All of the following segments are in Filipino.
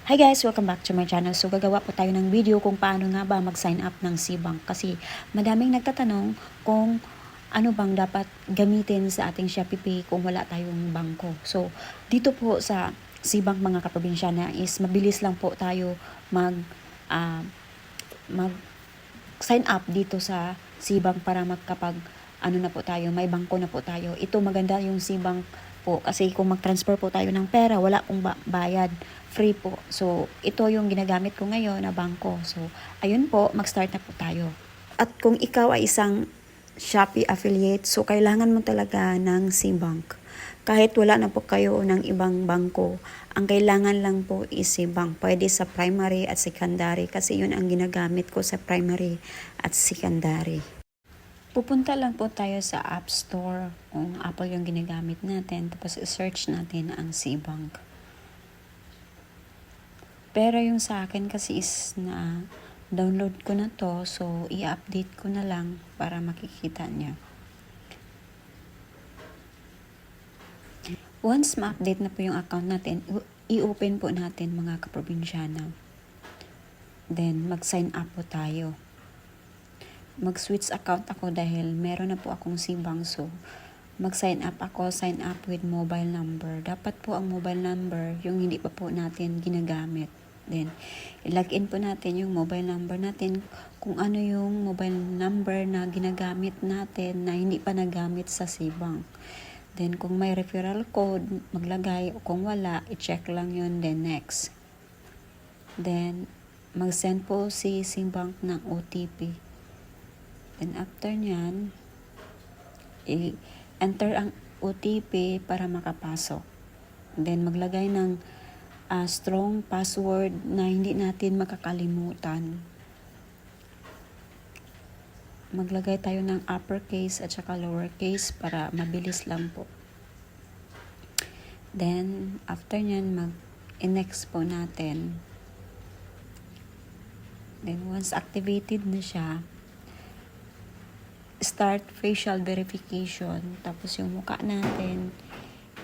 Hi guys! Welcome back to my channel. So gagawa po tayo ng video kung paano nga ba mag-sign up ng SeaBank. Kasi madaming nagtatanong kung ano bang dapat gamitin sa ating Shopee Pay kung wala tayong bangko. So dito po sa SeaBank mga kaprobinsyana is mabilis lang po tayo mag sign up dito sa SeaBank para magkapag ano na po tayo, may bangko na po tayo. Ito maganda yung SeaBank po kasi kung mag-transfer po tayo ng pera, wala pong bayad, free po. So ito yung ginagamit ko ngayon na bangko. So ayun po, mag-start na po tayo. At kung ikaw ay isang Shopee affiliate, so kailangan mo talaga ng SeaBank. Kahit wala na po kayo ng ibang bangko, ang kailangan lang po is SeaBank. Pwede sa primary at secondary kasi yun ang ginagamit ko sa primary at secondary. Pupunta lang po tayo sa App Store kung Apple yung ginagamit natin. Tapos search natin ang SeaBank. Pero yung sa akin kasi is na download ko na to. So i-update ko na lang para makikita niya. Once ma-update na po yung account natin, i-open po natin mga kaprobinsyana. Then mag-sign up po tayo. Mag-switch account ako dahil meron na po akong SeaBank. So, mag-sign up ako, sign up with mobile number. Dapat po ang mobile number, yung hindi pa po natin ginagamit. Then, i-login po natin yung mobile number natin kung ano yung mobile number na ginagamit natin na hindi pa nagamit sa SeaBank. Then, kung may referral code, maglagay. O kung wala, i-check lang yun. Then, next. Then, mag-send po si SeaBank ng OTP. Then after nyan, i-enter ang OTP para makapasok. Then maglagay ng strong password na hindi natin makakalimutan. Maglagay tayo ng uppercase at saka lowercase para mabilis lang po. Then after nyan, mag-next po natin. Then once activated na siya, start facial verification. Tapos yung mukha natin,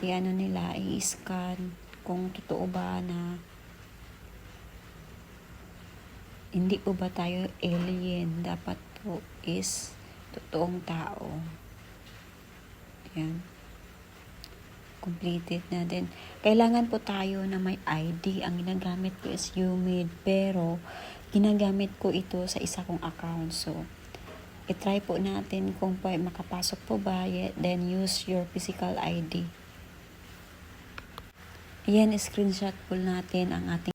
i-ano nila, i-scan kung totoo ba na hindi po ba tayo alien. Dapat po is totoong tao. Yan. Completed na din. Kailangan po tayo na may ID. Ang ginagamit ko is YouMade. Pero, ginagamit ko ito sa isa kong account. So, i-try po natin kung makapasok po ba, then use your physical ID. Ayan, screenshot po natin ang ating